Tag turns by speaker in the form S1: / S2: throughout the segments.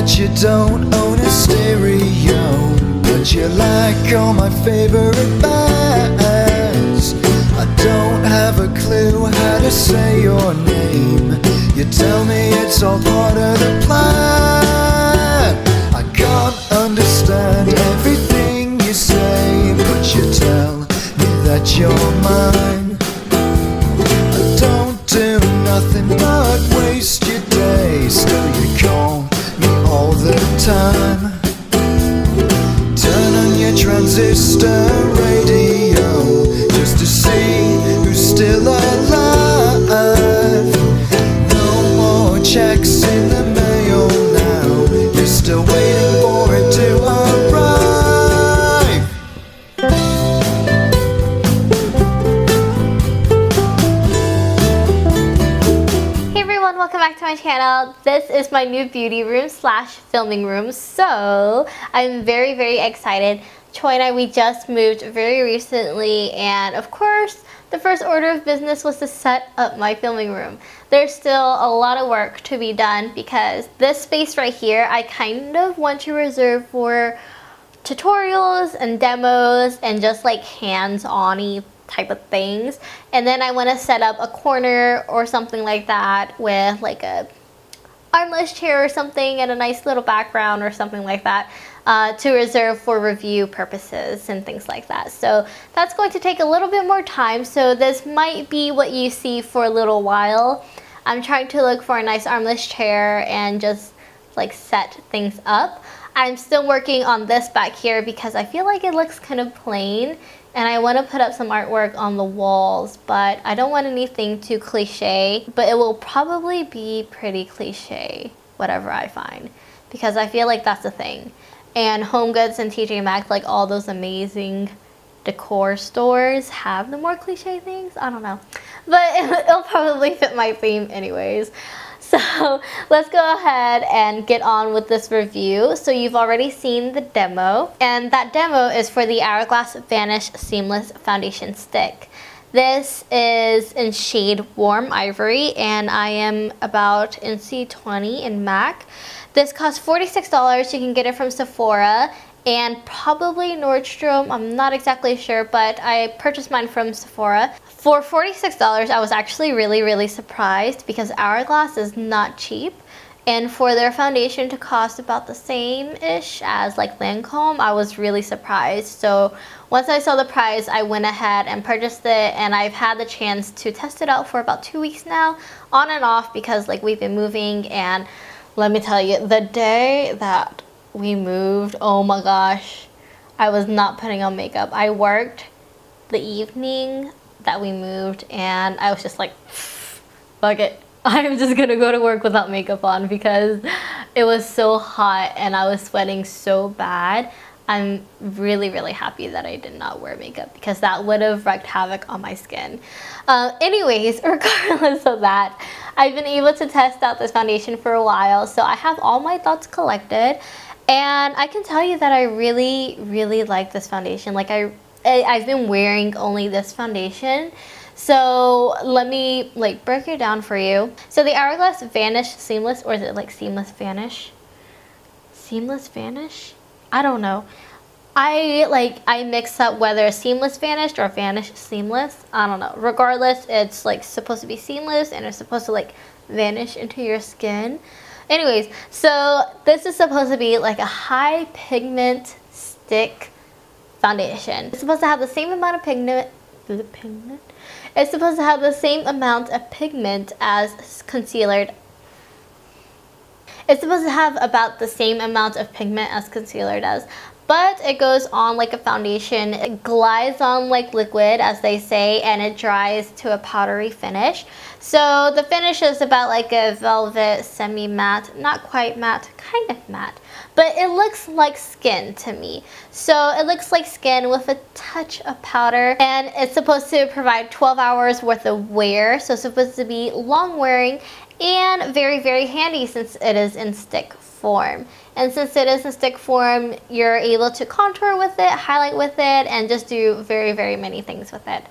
S1: that you don't own a stereo, but you like all my favorite bands. I don't have a clue how to say your name. You tell me it's all part of the plan. I can't understand everything you say, but you tell me that you're mine. I don't do nothing but waste your day, still you call me all the time. Turn on your transistor radio just to see who's still alive. No more checks in the mail now, you're still waiting for it to arrive.
S2: Hey everyone, welcome back to my channel. This is my new beauty room slash filming room. So I'm very excited. Choi and I, we just moved very recently, and of course the first order of business was to set up my filming room. There's still a lot of work to be done because this space right here I kind of want to reserve for tutorials and demos and just like hands-on-y type of things. And then I want to set up a corner or something like that with like a armless chair or something and a nice little background or something like that to reserve for review purposes and things like that. So that's going to take a little bit more time, so this might be what you see for a little while. I'm trying to look for a nice armless chair and just like set things up. I'm still working on this back here because I feel like it looks kind of plain, and I want to put up some artwork on the walls, but I don't want anything too cliche, but it will probably be pretty cliche, whatever I find, because I feel like that's the thing. And Home Goods and TJ Maxx, like all those amazing decor stores, have the more cliche things. I don't know, but it'll probably fit my theme anyways. So let's go ahead and get on with this review. So you've already seen the demo, and that demo is for the Hourglass Vanish Seamless Foundation Stick. This is in shade Warm Ivory, and I am about in C20 in MAC. This costs $46. You can get it from Sephora and probably Nordstrom. I'm not exactly sure, but I purchased mine from Sephora. For $46, I was actually really surprised because Hourglass is not cheap. And for their foundation to cost about the same-ish as like Lancome, I was really surprised. So once I saw the price, I went ahead and purchased it, and I've had the chance to test it out for about 2 weeks now, on and off, because like we've been moving. And let me tell you, the day that we moved, oh my gosh, I was not putting on makeup. I worked the evening that we moved, and I was just like, fuck it, I'm just gonna go to work without makeup on because it was so hot and I was sweating so bad. I'm really happy that I did not wear makeup because that would have wreaked havoc on my skin. Anyways, regardless of that, I've been able to test out this foundation for a while, so I have all my thoughts collected, and I can tell you that I really like this foundation. Like I've been wearing only this foundation. So let me like break it down for you. So the Hourglass Vanish Seamless, or is it like Seamless Vanish? Seamless Vanish? I don't know. I mix up whether Seamless Vanished or Vanish Seamless. I don't know. Regardless, it's like supposed to be seamless and it's supposed to like vanish into your skin. Anyways, so this is supposed to be like a high pigment stick foundation. It's supposed to have the same amount of pigment. It's supposed to have the same amount of pigment as concealer. It's supposed to have about the same amount of pigment as concealer does, but it goes on like a foundation. It glides on like liquid, as they say, and it dries to a powdery finish. So the finish is about like a velvet semi-matte, not quite matte, kind of matte, but it looks like skin to me. So it looks like skin with a touch of powder, and it's supposed to provide 12 hours worth of wear. So it's supposed to be long wearing and very handy since it is in stick form. And since it is in stick form, you're able to contour with it, highlight with it, and just do very many things with it.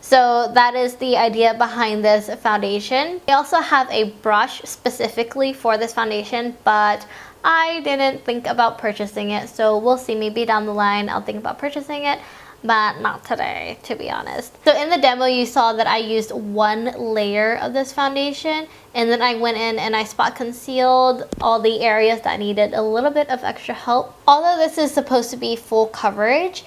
S2: So that is the idea behind this foundation. I also have a brush specifically for this foundation, but I didn't think about purchasing it, so we'll see. Maybe down the line I'll think about purchasing it, but not today, to be honest. So in the demo you saw that I used one layer of this foundation, and then I went in and I spot concealed all the areas that needed a little bit of extra help. Although this is supposed to be full coverage,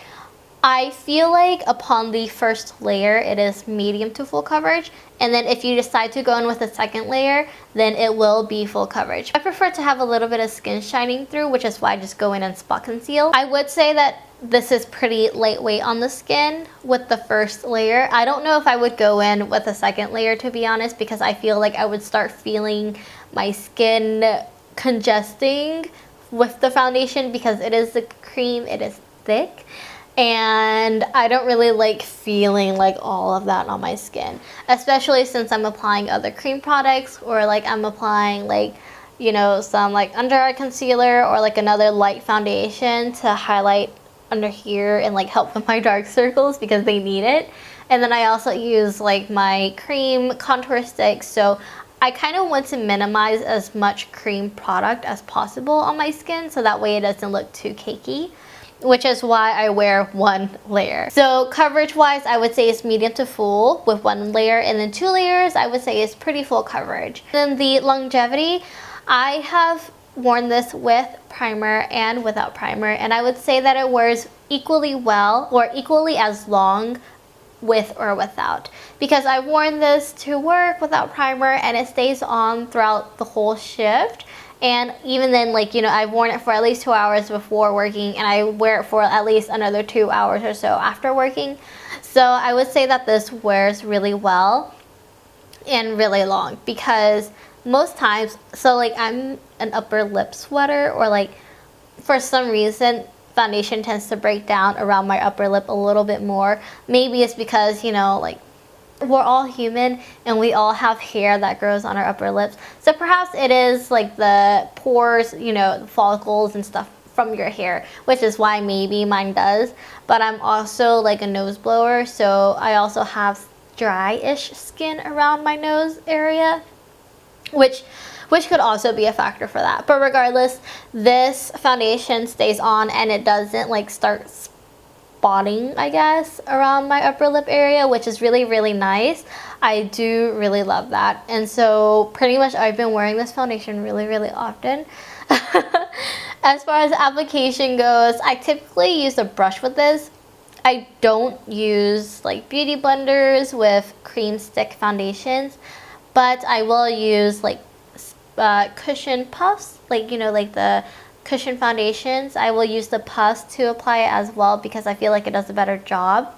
S2: I feel like upon the first layer it is medium to full coverage, and then if you decide to go in with a second layer, then it will be full coverage. I prefer to have a little bit of skin shining through, which is why I just go in and spot conceal. I would say that this is pretty lightweight on the skin with the first layer. I don't know if I would go in with a second layer, to be honest, because I feel like I would start feeling my skin congesting with the foundation because it is a cream, it is thick, and I don't really like feeling like all of that on my skin, especially since I'm applying other cream products, or like I'm applying like, you know, some like under eye concealer or like another light foundation to highlight under here and like help with my dark circles because they need it. And then I also use like my cream contour stick, so I kind of want to minimize as much cream product as possible on my skin so that way it doesn't look too cakey, which is why I wear one layer. So coverage wise, I would say it's medium to full with one layer, and then 2 layers I would say is pretty full coverage. Then the longevity, I have worn this with primer and without primer, and I would say that it wears equally well or equally as long with or without, because I've worn this to work without primer and it stays on throughout the whole shift. And even then, like, you know, I've worn it for at least 2 hours before working, and I wear it for at least another 2 hours or so after working. So I would say that this wears really well and really long, because most times, so like I'm an upper lip sweater, or like for some reason foundation tends to break down around my upper lip a little bit more. Maybe it's because, you know, like we're all human and we all have hair that grows on our upper lips, so perhaps it is like the pores, you know, the follicles and stuff from your hair, which is why maybe mine does. But I'm also like a nose blower, so I also have dry-ish skin around my nose area, which could also be a factor for that. But regardless, this foundation stays on and it doesn't like start spotting, I guess, around my upper lip area, which is really, really nice. I do really love that. And so pretty much I've been wearing this foundation really, really often. As far as application goes, I typically use a brush with this. I don't use like beauty blenders with cream stick foundations, but I will use like cushion puffs, like, you know, like the cushion foundations. I will use the puffs to apply it as well because I feel like it does a better job.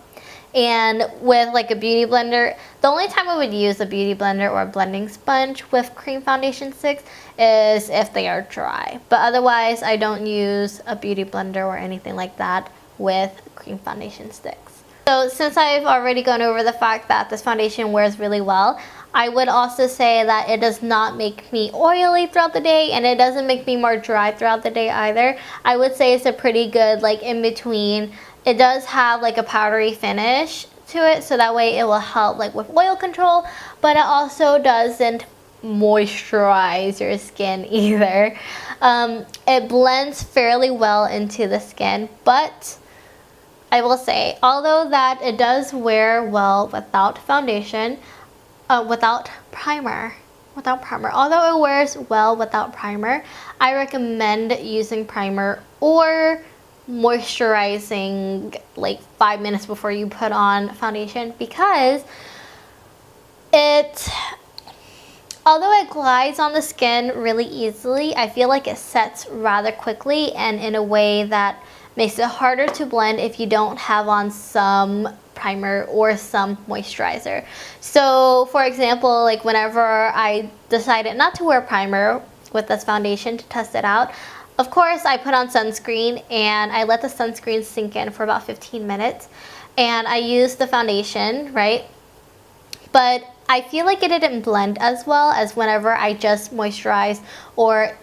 S2: And with like a beauty blender, the only time I would use a beauty blender or a blending sponge with cream foundation sticks is if they are dry. But otherwise, I don't use a beauty blender or anything like that with cream foundation sticks. So since I've already gone over the fact that this foundation wears really well, I would also say that it does not make me oily throughout the day, and it doesn't make me more dry throughout the day either. I would say it's a pretty good like in between. It does have like a powdery finish to it, so that way it will help like with oil control, but it also doesn't moisturize your skin either. It blends fairly well into the skin, but I will say, although that it does wear well without foundation, without primer, although it wears well without primer, I recommend using primer or moisturizing like 5 minutes before you put on foundation, because although it glides on the skin really easily, I feel like it sets rather quickly and in a way that makes it harder to blend if you don't have on some primer or some moisturizer. So for example, like whenever I decided not to wear primer with this foundation to test it out, of course I put on sunscreen and I let the sunscreen sink in for about 15 minutes and I used the foundation, right? But I feel like it didn't blend as well as whenever I just moisturized, or,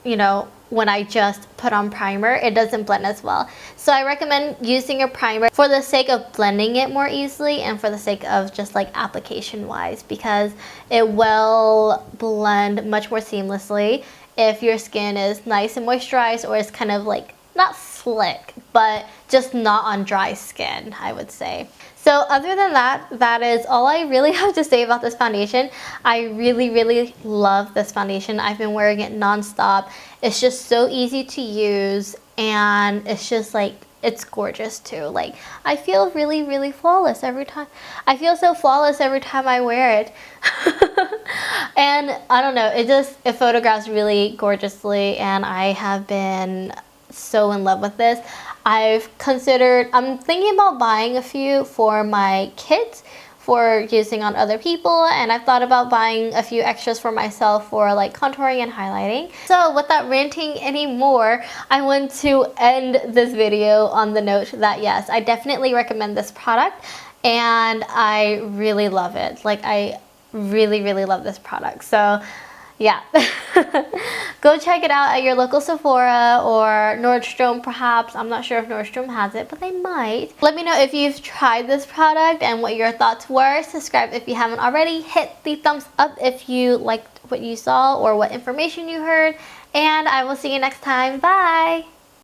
S2: you know, when I just put on primer, it doesn't blend as well. So I recommend using a primer for the sake of blending it more easily and for the sake of just like application wise, because it will blend much more seamlessly. if your skin is nice and moisturized, or it's kind of like not slick, but just not on dry skin, I would say. So other than that, that is all I really have to say about this foundation. I really love this foundation. I've been wearing it non-stop. It's just so easy to use, and it's just like, it's gorgeous too. Like, I feel really flawless every time. I feel so flawless every time I wear it. And I don't know, it photographs really gorgeously, and I have been so in love with this. I'm thinking about buying a few for my kids for using on other people, and I've thought about buying a few extras for myself for like contouring and highlighting. So without ranting anymore, I want to end this video on the note that yes, I definitely recommend this product, and I really love it. Like, I really love this product. So yeah. Go check it out at your local Sephora or Nordstrom perhaps. I'm not sure if Nordstrom has it, but they might. Let me know if you've tried this product and what your thoughts were. Subscribe if you haven't already. Hit the thumbs up if you liked what you saw or what information you heard. And I will see you next time. Bye!